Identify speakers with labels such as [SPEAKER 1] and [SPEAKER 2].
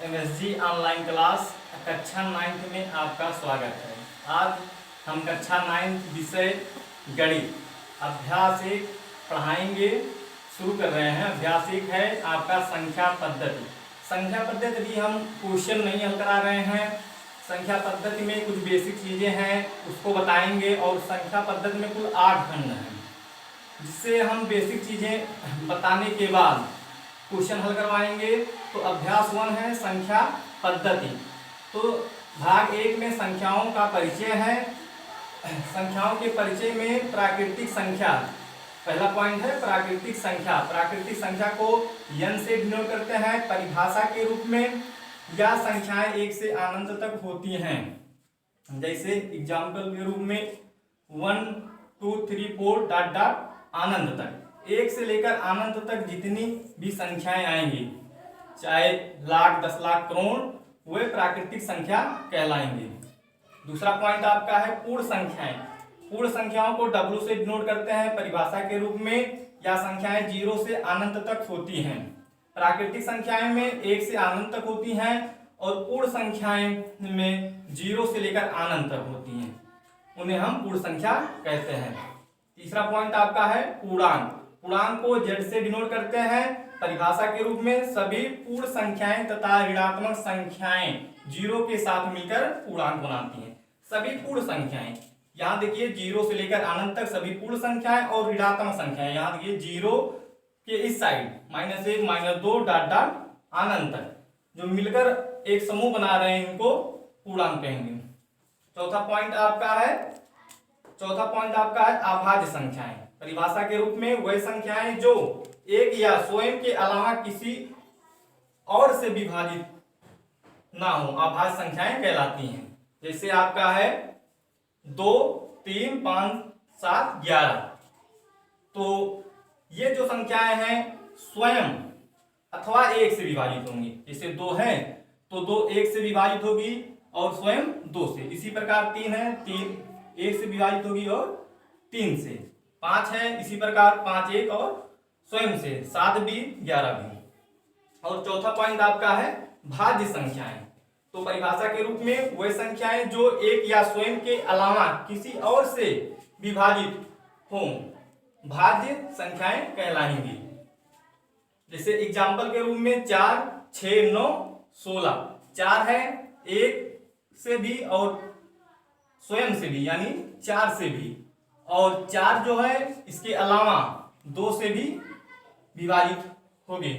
[SPEAKER 1] MSG online class कक्षा 9th में आपका स्वागत है। आज हम कक्षा 9th विषय गणित अभ्यास 1 पढ़ाएंगे। शुरू कर रहे हैं। अभ्यास 1 है आपका संख्या पद्धति। संख्या पद्धति भी हम क्वेश्चन नहीं हल करा रहे हैं। संख्या पद्धति में कुछ बेसिक चीजें हैं उसको बताएंगे और संख्या पद्धति में कुल 8 खंड हैं, जिससे हम बेसिक चीजें बताने के बाद क्वेश्चन हल करवाएंगे। तो अभ्यास 1 है संख्या पद्धति। तो भाग 1 में संख्याओं का परिचय है। संख्याओं के परिचय में प्राकृतिक संख्या पहला पॉइंट है। प्राकृतिक संख्या, प्राकृतिक संख्या को n से डिनोट करते हैं परिभाषा के रूप में, या संख्याएं 1 से अनंत तक होती हैं। जैसे एग्जाम्पल के रूप में 1 2 3 4 डॉट डॉट अनंत तक, 1 से लेकर अनंत तक जितनी भी संख्याएं आएंगी, चाहे लाख 10 लाख करोड़, वे प्राकृतिक संख्या कहलाएंगे। दूसरा पॉइंट आपका है पूर्ण संख्याएं। पूर्ण संख्याओं को W से डिनोट करते हैं परिभाषा के रूप में, या संख्याएं 0 से अनंत तक होती हैं। प्राकृतिक संख्याएं में 1 से अनंत तक होती हैं और पूर्ण संख्याएं में 0 से लेकर अनंत तक होती हैं, उन्हें हम पूर्ण संख्या कहते हैं। तीसरा पॉइंट आपका है पूर्णांक। पूर्णांक को Z से डिनोट करते हैं परिभाषा के रूप में। सभी पूर्ण संख्याएं तथा ऋणात्मक संख्याएं 0 के साथ मिलकर पूर्णांक बनाती हैं। सभी पूर्ण संख्याएं, यहाँ देखिए 0 से लेकर अनंत तक सभी पूर्ण संख्याएं और ऋणात्मक संख्याएं, यहाँ देखिए 0 के इस साइड -1 -2 डॉट डॉट अनंत तक जो मिलकर एक समूह बना रहे हैं, इनको पूर्णांक कहेंगे। चौथा पॉइंट आपका है अभाज्य संख्याएं। परिभाषा के रूप में वह संख्याएं जो एक या स्वयं के अलावा किसी और से विभाजित ना हो, अभाज्य संख्याएं कहलाती हैं। जैसे आपका है 2 3 5 7 11। तो ये जो संख्याएं हैं स्वयं अथवा 1 से विभाजित होंगी। जैसे 2 है तो 2 1 से विभाजित होगी और स्वयं 2 से। इसी प्रकार 3 है, 3 1 से विभाजित होगी और 3 से। 5 है, इसी प्रकार 5 1 और स्वयं से। 7 भी 11 भी। और चौथा पॉइंट आपका है भाज्य संख्याएं। तो परिभाषा के रूप में वह संख्याएं जो एक या स्वयं के अलावा किसी और से विभाजित हों, भाज्य संख्याएं कहलाएंगी। जैसे एग्जाम्पल के रूप में 4 6 9 16। 4 है 1 से भी और स्वयं से भी, यानी 4 से भी, और 4 जो है इसके अलावा 2 से भी विभाजित होगी।